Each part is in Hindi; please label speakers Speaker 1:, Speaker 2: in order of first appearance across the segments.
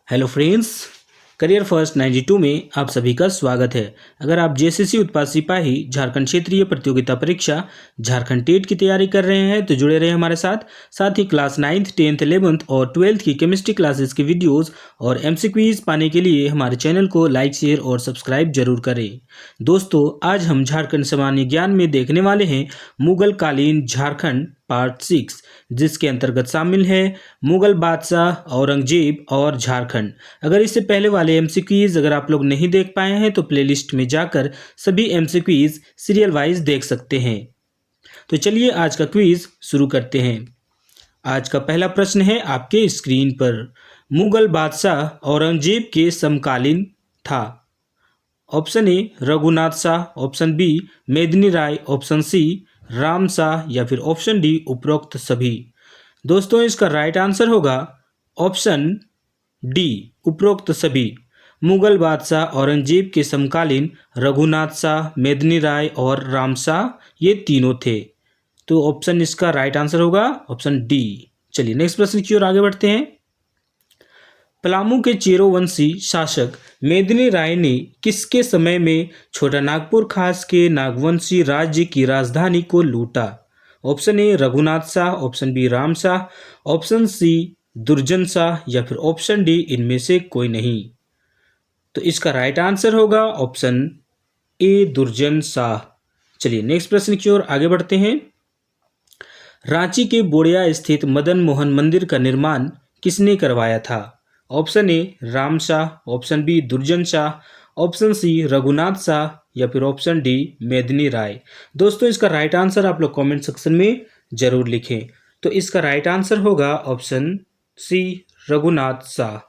Speaker 1: हेलो फ्रेंड्स, करियर फर्स्ट 92 में आप सभी का स्वागत है। अगर आप जेएसएससी उत्पाद सिपाही झारखंड क्षेत्रीय प्रतियोगिता परीक्षा झारखंड टेट की तैयारी कर रहे हैं तो जुड़े रहे हमारे साथ ही क्लास 9th 10th 11th और 12th की केमिस्ट्री क्लासेस की वीडियोस और एमसीक्यूज पाने के लिए हमारे चैनल को लाइक शेयर और सब्सक्राइब जरूर करें। दोस्तों, आज हम झारखंड सामान्य ज्ञान में देखने वाले हैं मुगल कालीन झारखंड पार्ट 6, जिसके अंतर्गत शामिल है मुगल बादशाह औरंगजेब और झारखंड। अगर इससे पहले वाले एमसीक्यूज अगर आप लोग नहीं देख पाए हैं तो प्लेलिस्ट में जाकर सभी एमसीक्यूज सीरियल वाइज देख सकते हैं। तो चलिए आज का क्विज शुरू करते हैं। आज का पहला प्रश्न है आपके स्क्रीन पर। मुगल बादशाह औरंगजेब के समकालीन था। Option A Raghunath Shah, option B Medini Rai, option C Ram Shah या फिर ऑप्शन डी उपरोक्त सभी। दोस्तों, इसका राइट आंसर होगा ऑप्शन डी उपरोक्त सभी। मुगल बादशाह औरंगजेब के समकालीन रघुनाथ शाह, मेदिनी राय और राम शाह ये तीनों थे। तो ऑप्शन इसका राइट आंसर होगा ऑप्शन डी। चलिए नेक्स्ट प्रश्न की ओर आगे बढ़ते हैं। पलामू के चेरोवंशी शासक मेदिनी राय ने किसके समय में छोटा नागपुर खास के नागवंशी राज्य की राजधानी को लूटा? Option A Raghunath Shah, option B Ram Shah, option C Durjan Shah या फिर ऑप्शन डी इनमें से कोई नहीं। तो इसका राइट आंसर होगा ऑप्शन ए दुर्जन शाह। चलिए नेक्स्ट प्रश्न की ओर आगे बढ़ते हैं। रांची के बोड़िया स्थित मदन मोहन मंदिर का निर्माण किसने करवाया था? Option A Ram Shah, option B Durjan Shah, option C Raghunath Shah या फिर ऑप्शन डी मेदिनी राय। दोस्तों, इसका राइट आंसर आप लोग कमेंट सेक्शन में जरूर लिखें। तो इसका राइट आंसर होगा ऑप्शन सी रघुनाथ शाह।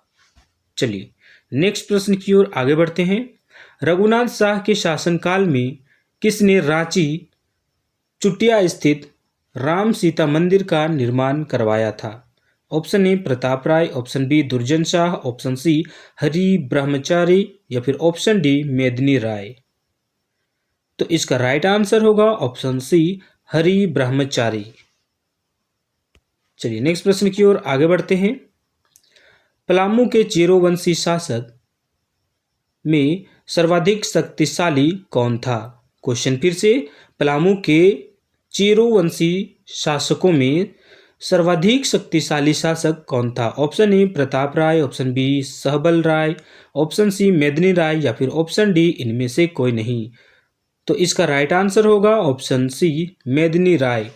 Speaker 1: चलिए नेक्स्ट प्रश्न की ओर आगे बढ़ते हैं। रघुनाथ शाह के शासनकाल में किसने रांची चुटिया स्थित राम सीता मंदिर का निर्माण करवाया था? Option A Pratap Rai, option B Durjan Shah, option सी हरि ब्रह्मचारी या फिर ऑप्शन डी मेदिनी राय। तो इसका राइट आंसर होगा ऑप्शन सी हरि ब्रह्मचारी। चलिए नेक्स्ट प्रश्न की ओर आगे बढ़ते हैं। पलामू के चेरोवंशी शासक में सर्वाधिक शक्तिशाली कौन था? क्वेश्चन फिर से, पलामू के चेरोवंशी शासकों में सर्वाधिक शक्तिशाली शासक कौन था? Option A Pratap Rai, option B Sahbal Rai, option C Medini Rai या फिर ऑप्शन डी इनमें से कोई नहीं। तो इसका राइट आंसर होगा ऑप्शन सी मेदिनी राय।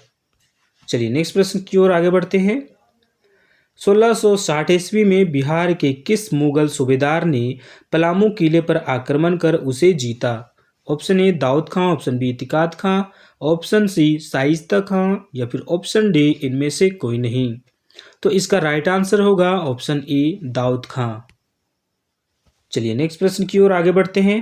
Speaker 1: चलिए नेक्स्ट प्रश्न की ओर आगे बढ़ते हैं। 1660 ईस्वी में बिहार के किस मुगल सूबेदार ने पलामू किले पर आक्रमण कर उसे जीता? Option A Daud Khan, option B Itikad Khan, option C Shaista Khan या फिर ऑप्शन डी इनमें से कोई नहीं। तो इसका राइट आंसर होगा ऑप्शन ए दाऊद खां। चलिए नेक्स्ट प्रश्न की ओर आगे बढ़ते हैं।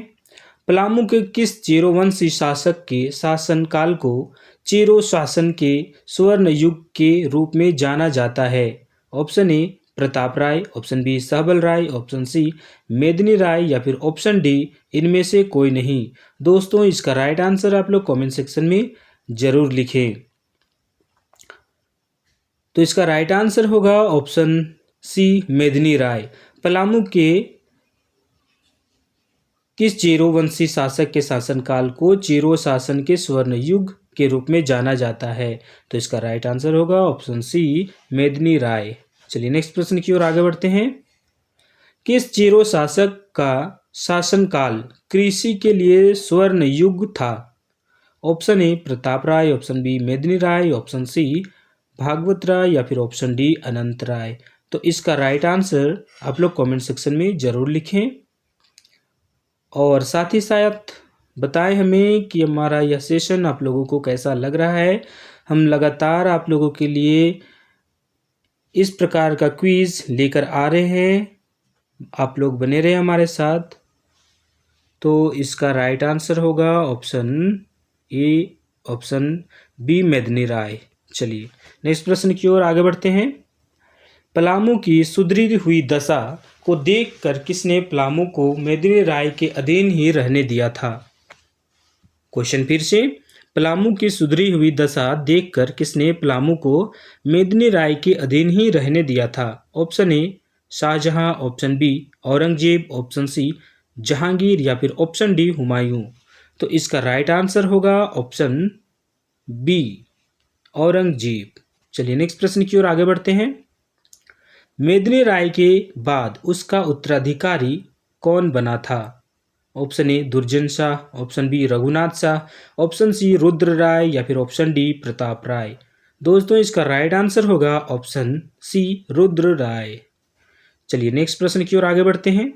Speaker 1: पलामू के किस चेरोवंशी शासक के शासनकाल को चेरो शासन के स्वर्ण युग के रूप में जाना जाता है? Option A Pratap Rai, option B Sahbal Rai, option C Medini Rai या फिर ऑप्शन डी इनमें से कोई नहीं। दोस्तों, इसका राइट आंसर आप लोग कमेंट सेक्शन में जरूर लिखें। तो इसका राइट आंसर होगा ऑप्शन सी मेदिनी राय। पलामू के किस चेरोवंशी शासक के शासनकाल को चेरो शासन के स्वर्ण युग के रूप में जाना जाता है? तो इसका राइट आंसर होगा ऑप्शन सी मेदिनी राय। चलिए नेक्स्ट प्रश्न की ओर आगे बढ़ते हैं। किस चेरो शासक का शासनकाल कृषि के लिए स्वर्ण युग था? Option A Pratap Rai, option B Medini Rai, option सी भागवत राय या फिर ऑप्शन डी अनंत राय। तो इसका राइट आंसर आप लोग कमेंट सेक्शन में जरूर लिखें और साथ ही साथ बताएं हमें कि हमारा यह सेशन आप लोगों को कैसा लग रहा है। हम लगातार आप लोगों के लिए इस प्रकार का क्विज लेकर आ रहे हैं, आप लोग बने रहे हमारे साथ। तो इसका राइट आंसर होगा option A, option B Medini राय। चलिए नेक्स्ट प्रश्न की ओर आगे बढ़ते हैं। पलामू की सुधरी हुई दशा को देखकर किसने पलामू को मेदिनी राय के अधीन ही रहने दिया था? क्वेश्चन फिर से, पलामू की सुधरी हुई दशा देखकर किसने पलामू को मेदिनी राय के अधीन ही रहने दिया था? Option A Shahjahan, option B Aurangzeb, option C Jahangir या फिर ऑप्शन डी हुमायूं। तो इसका राइट आंसर होगा ऑप्शन बी औरंगजेब। चलिए नेक्स्ट प्रश्न की ओर आगे बढ़ते हैं। मेदिनी राय के बाद उसका उत्तराधिकारी कौन बना था? Option A Durjan Shah, option B Raghunath Shah, option C Rudra Rai या फिर ऑप्शन डी प्रताप राय। दोस्तों इसका राइट आंसर होगा ऑप्शन सी रुद्र राय। चलिए नेक्स्ट प्रश्न की ओर आगे बढ़ते हैं।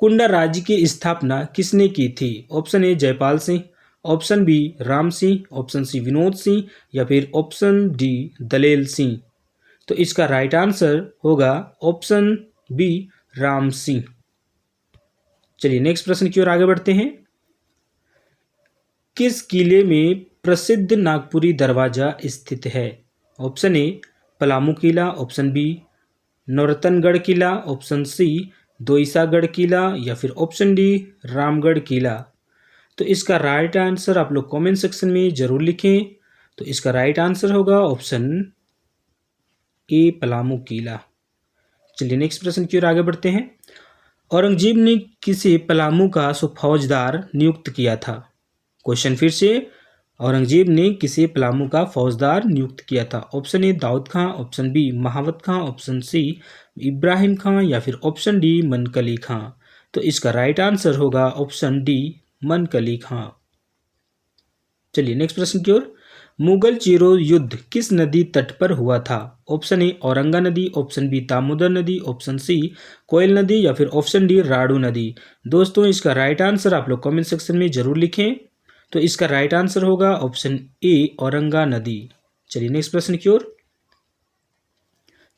Speaker 1: कुंडा राज्य की स्थापना किसने की थी? Option A Jaipal Singh, option B Ram Singh, option C Vinod Singh या फिर ऑप्शन डी दलेल सिंह। तो इसका राइट आंसर होगा ऑप्शन बी राम सिंह। चलिए नेक्स्ट प्रश्न की ओर आगे बढ़ते हैं। किस किले में प्रसिद्ध नागपुरी दरवाजा स्थित है? ऑप्शन ए पलामू किला, ऑप्शन बी नौरतनगढ़ किला, ऑप्शन सी दोईसागढ़ किला या फिर ऑप्शन डी रामगढ़ किला। तो इसका राइट आंसर आप लोग कमेंट सेक्शन में जरूर लिखें। तो इसका राइट आंसर होगा ऑप्शन ए पलामू किला। चलिए नेक्स्ट प्रश्न की ओर आगे बढ़ते हैं। औरंगजेब ने किसे पलामू का फौजदार नियुक्त किया था? क्वेश्चन फिर से, औरंगजेब ने किसे पलामू का फौजदार नियुक्त किया था? Option A Daud Khan, option B Mahawat Khan, option सी इब्राहिम खां या फिर ऑप्शन डी मनकली खां। तो इसका राइट आंसर होगा ऑप्शन डी मनकली खां। चलिए नेक्स्ट प्रश्न की ओर। मुगल चिरो युद्ध किस नदी तट पर हुआ था? ऑप्शन ए औरंगा नदी, ऑप्शन बी दामोदर नदी, ऑप्शन सी कोयल नदी या फिर ऑप्शन डी राड़ू नदी। दोस्तों इसका राइट आंसर आप लोग कमेंट सेक्शन में जरूर लिखें। तो इसका राइट आंसर होगा ऑप्शन ए औरंगा नदी। चलिए नेक्स्ट प्रश्न की ओर।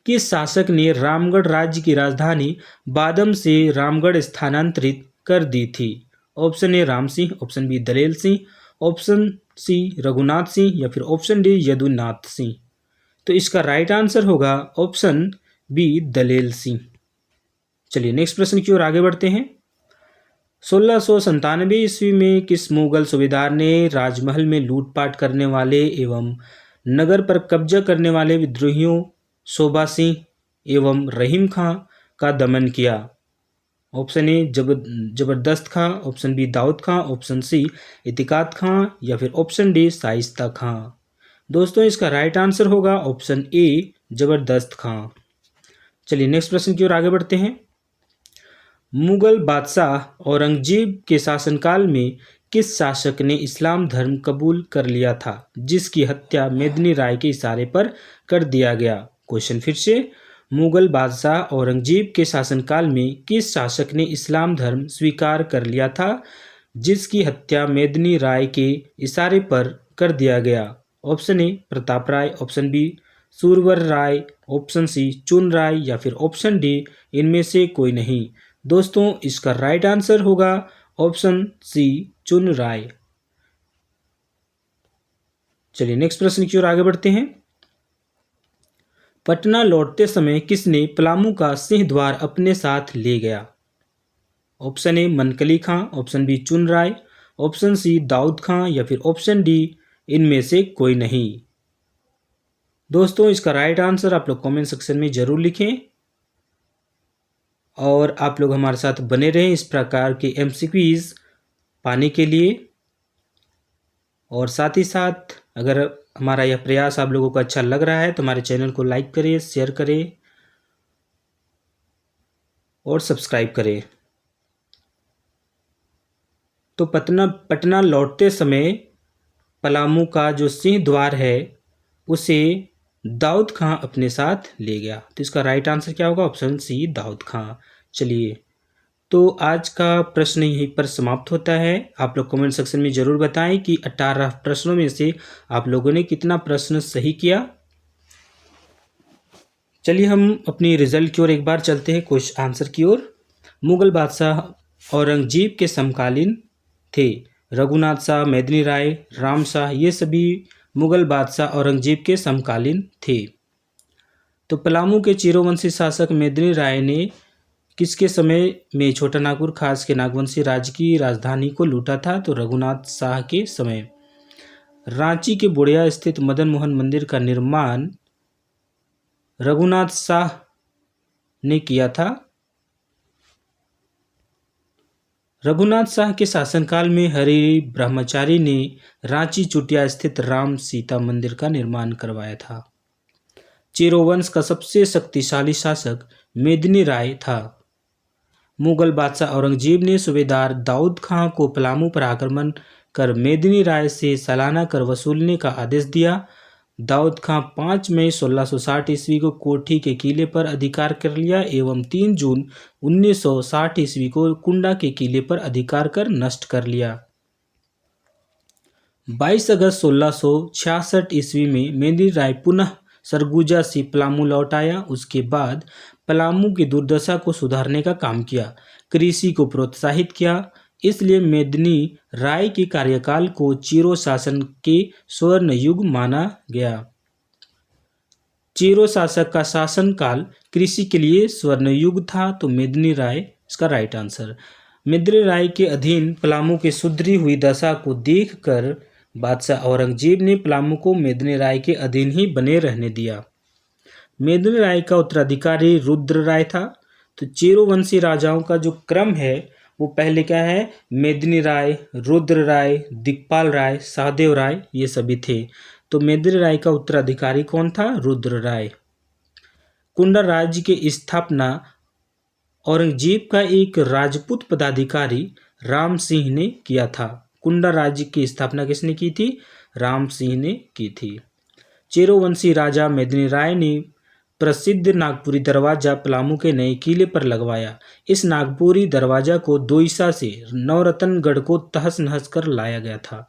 Speaker 1: किस शासक ने रामगढ़ राज्य की राजधानी बादम से रामगढ़ स्थानांतरित कर दी थी? Option A Ram Singh, option B Dalel Singh, option C Raghunath Singh या फिर ऑप्शन डी यदुनाथ सिंह। तो इसका राइट आंसर होगा ऑप्शन बी दलेल सिंह। चलिए नेक्स्ट प्रश्न की ओर आगे बढ़ते हैं। 1697 ईस्वी में किस मुगल सूबेदार ने राजमहल में लूटपाट करने वाले एवं नगर पर कब्जा करने वाले विद्रोहियों शोभा सिंह एवं रहीम खां का दमन किया? ऑप्शन ए जबरदस्त खां, option B Dawood Khan, option सी इतिकाद खां या फिर ऑप्शन डी शाइस्ता खां। दोस्तों इसका राइट आंसर होगा ऑप्शन ए जबरदस्त खां। चलिए नेक्स्ट प्रश्न की ओर आगे बढ़ते हैं। मुगल बादशाह औरंगजेब के शासनकाल में किस शासक ने इस्लाम धर्म कबूल कर लिया था जिसकी हत्या मेदिनी राय के इशारे पर कर दिया गया? क्वेश्चन फिर से, मुगल बादशाह औरंगजेब के शासनकाल में किस शासक ने इस्लाम धर्म स्वीकार कर लिया था जिसकी हत्या मेदिनी राय के इशारे पर कर दिया गया? Option A Pratap Rai, option B Surwar Rai, option C Chun Rai या फिर ऑप्शन डी इनमें से कोई नहीं। दोस्तों इसका राइट आंसर होगा ऑप्शन सी चुन राय। चलिए नेक्स्ट प्रश्न की ओर आगे बढ़ते हैं। पटना लौटते समय किसने पलामू का सिंह द्वार अपने साथ ले गया? Option A Mankali Khan, option B Chun Rai, option सी दाऊद खां या फिर ऑप्शन डी इनमें से कोई नहीं। दोस्तों इसका राइट आंसर आप लोग कमेंट सेक्शन में जरूर लिखें और आप लोग हमारे साथ बने रहें इस प्रकार के एमसीक्यूज पाने के लिए। और साथ ही साथ अगर हमारा यह प्रयास आप लोगों को अच्छा लग रहा है तो हमारे चैनल को लाइक करें, शेयर करें और सब्सक्राइब करें। तो पटना लौटते समय पलामू का जो सिंह द्वार है उसे दाऊद खां अपने साथ ले गया। तो इसका राइट आंसर क्या होगा? ऑप्शन सी दाऊद खां। चलिए तो आज का प्रश्न यहीं पर समाप्त होता है। आप लोग कमेंट सेक्शन में ज़रूर बताएं कि 18 प्रश्नों में से आप लोगों ने कितना प्रश्न सही किया। चलिए हम अपनी रिजल्ट की ओर एक बार चलते हैं, क्वेश्चन आंसर की ओर। मुगल बादशाह औरंगजेब के समकालीन थे रघुनाथ शाह, मेदिनी राय, राम शाह, ये सभी मुगल बादशाह औरंगजेब के समकालीन थे। तो पलामू के चिरवंशी शासक मेदिनी राय ने किसके समय में छोटा नागपुर खास के नागवंशी राज्य की राजधानी को लूटा था? तो रघुनाथ शाह के समय। रांची के बुढ़िया स्थित मदन मोहन मंदिर का निर्माण रघुनाथ शाह ने किया था। रघुनाथ शाह के शासनकाल में हरि ब्रह्मचारी ने रांची चुटिया स्थित राम सीता मंदिर का निर्माण करवाया था। चेरो वंश का सबसे शक्तिशाली शासक मेदिनी राय था। मुगल बादशाह औरंगजेब ने सूबेदार दाऊद खां को पलामू पर आक्रमण कर मेदिनी राय से सालाना कर वसूलने का आदेश दिया। दाऊद खां 5 मई 1660 ईस्वी को कोठी के किले पर अधिकार कर लिया एवं 3 जून 1960 ईस्वी को कुंडा के किले पर अधिकार कर नष्ट कर लिया। 22 अगस्त 1666 ईस्वी में मेदिनी राय पुनः सरगुजा से पलामू लौट आया। उसके बाद पलामू की दुर्दशा को सुधारने का काम किया, कृषि को प्रोत्साहित किया। इसलिए मेदिनी राय के कार्यकाल को चेरो शासन के स्वर्ण युग माना गया। चेरो शासक का शासनकाल कृषि के लिए स्वर्ण युग था, तो मेदिनी राय इसका राइट आंसर। मेदिनी राय के अधीन पलामू की सुधरी हुई दशा को देखकर बादशाह औरंगजेब ने पलामू को मेदिनी राय के अधीन ही बने रहने दिया। मेदिनी राय का उत्तराधिकारी रुद्र राय था। तो चेरो वंशी राजाओं का जो क्रम है वो पहले क्या है, मेदिनी राय, रुद्र राय, दिक्पाल राय, सहदेव राय, ये सभी थे। तो मेदिनी राय का उत्तराधिकारी कौन था, रुद्र राय। कुंडा राज्य की स्थापना औरंगजेब का एक राजपूत पदाधिकारी राम सिंह ने किया था। कुंडा राज्य की स्थापना किसने की थी, राम सिंह ने की थी। चेरो वंशी राजा मेदिनी राय ने प्रसिद्ध नागपुरी दरवाजा पलामू के नए किले पर लगवाया। इस नागपुरी दरवाजा को दोईसा से नवरत्नगढ़ को तहस नहस कर लाया गया था।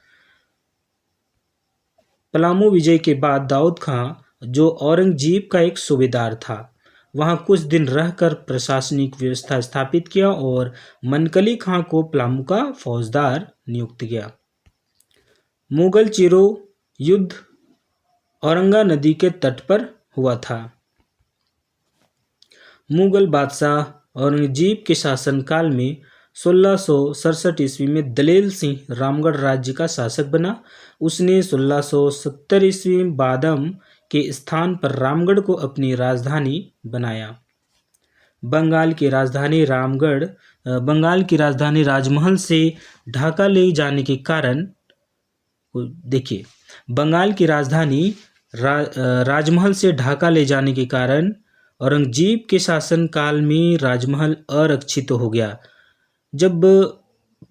Speaker 1: पलामू विजय के बाद दाऊद खां, जो औरंगजेब का एक सूबेदार था, वहां कुछ दिन रहकर प्रशासनिक व्यवस्था स्थापित किया और मनकली खां को पलामू का फौजदार नियुक्त किया। मुगल चेरो युद्ध औरंगा नदी के तट पर हुआ था। मुगल बादशाह औरंगजेब के शासनकाल में 1667 ईस्वी में दलेल सिंह रामगढ़ राज्य का शासक बना। उसने 1670 ईस्वी में बादाम के स्थान पर रामगढ़ को अपनी राजधानी बनाया। बंगाल की राजधानी राजमहल से ढाका ले जाने के कारण, देखिए, बंगाल की राजधानी राजमहल से ढाका ले जाने के कारण औरंगजेब के शासनकाल में राजमहल अरक्षित हो गया। जब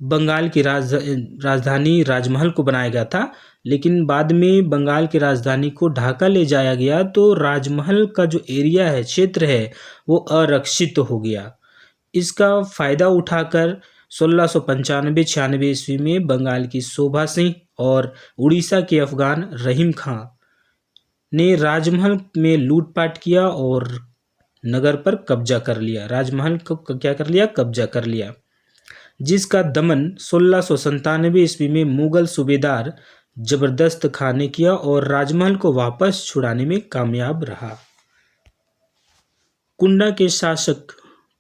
Speaker 1: बंगाल की राजधानी राजमहल को बनाया गया था, लेकिन बाद में बंगाल की राजधानी को ढाका ले जाया गया, तो राजमहल का जो एरिया है, क्षेत्र है, वो अरक्षित हो गया। इसका फ़ायदा उठाकर 1695-96 ईस्वी में बंगाल की शोभा सिंह और उड़ीसा के अफगान रहीम खां ने राजमहल में लूटपाट किया और नगर पर कब्जा कर लिया। राजमहल को क्या कर लिया, कब्जा कर लिया, जिसका दमन 1697 ईस्वी में मुगल सूबेदार जबरदस्त खान ने किया और राजमहल को वापस छुड़ाने में कामयाब रहा। कुंडा के शासक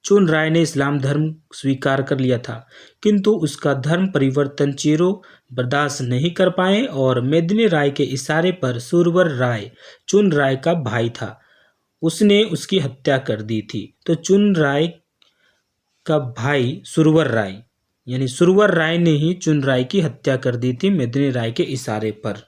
Speaker 1: चुन राय ने इस्लाम धर्म स्वीकार कर लिया था, किंतु उसका धर्म परिवर्तन चेरो बर्दाश्त नहीं कर पाए और मेदिनी राय के इशारे पर सुरवर राय चुन राय का भाई था, उसने उसकी हत्या कर दी थी। तो चुन राय का भाई सुरवर राय, यानी सुरवर राय ने ही चुन राय की हत्या कर दी थी मेदिनी राय के इशारे पर।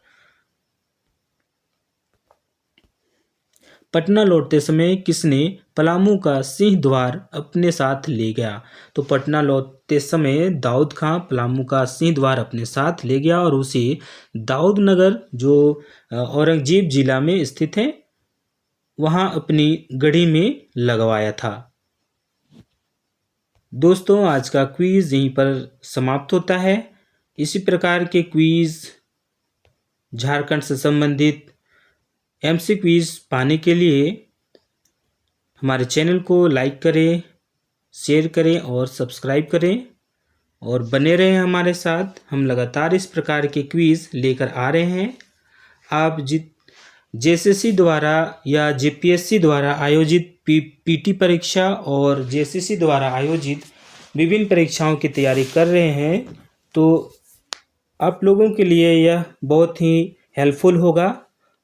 Speaker 1: पटना लौटते समय किसने पलामू का सिंह द्वार अपने साथ ले गया? तो पटना लौटते समय दाऊद खां पलामू का सिंह द्वार अपने साथ ले गया और उसे दाऊद नगर, जो औरंगजेब जिला में स्थित है, वहां अपनी गढ़ी में लगवाया था। दोस्तों, आज का क्विज यहीं पर समाप्त होता है। इसी प्रकार के क्विज झारखंड से संबंधित एमसी क्विज पाने के लिए हमारे चैनल को लाइक करें, शेयर करें और सब्सक्राइब करें और बने रहें हमारे साथ। हम लगातार इस प्रकार के क्विज लेकर आ रहे हैं। आप जेएसएससी द्वारा या जेपीएससी द्वारा आयोजित पीटी परीक्षा और जेएसएससी द्वारा आयोजित विभिन्न परीक्षाओं की तैयारी कर रहे हैं, तो आप लोगों के लिए यह बहुत ही हेल्पफुल होगा।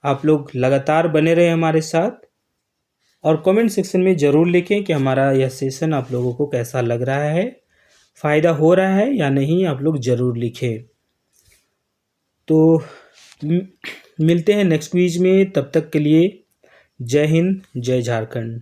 Speaker 1: आप लोग लगातार बने रहे हमारे साथ। और कमेंट सेक्शन में ज़रूर लिखें कि हमारा यह सेशन आप लोगों को कैसा लग रहा है, फ़ायदा हो रहा है या नहीं, आप लोग ज़रूर लिखें। तो मिलते हैं नेक्स्ट क्विज में, तब तक के लिए जय हिंद, जय झारखंड।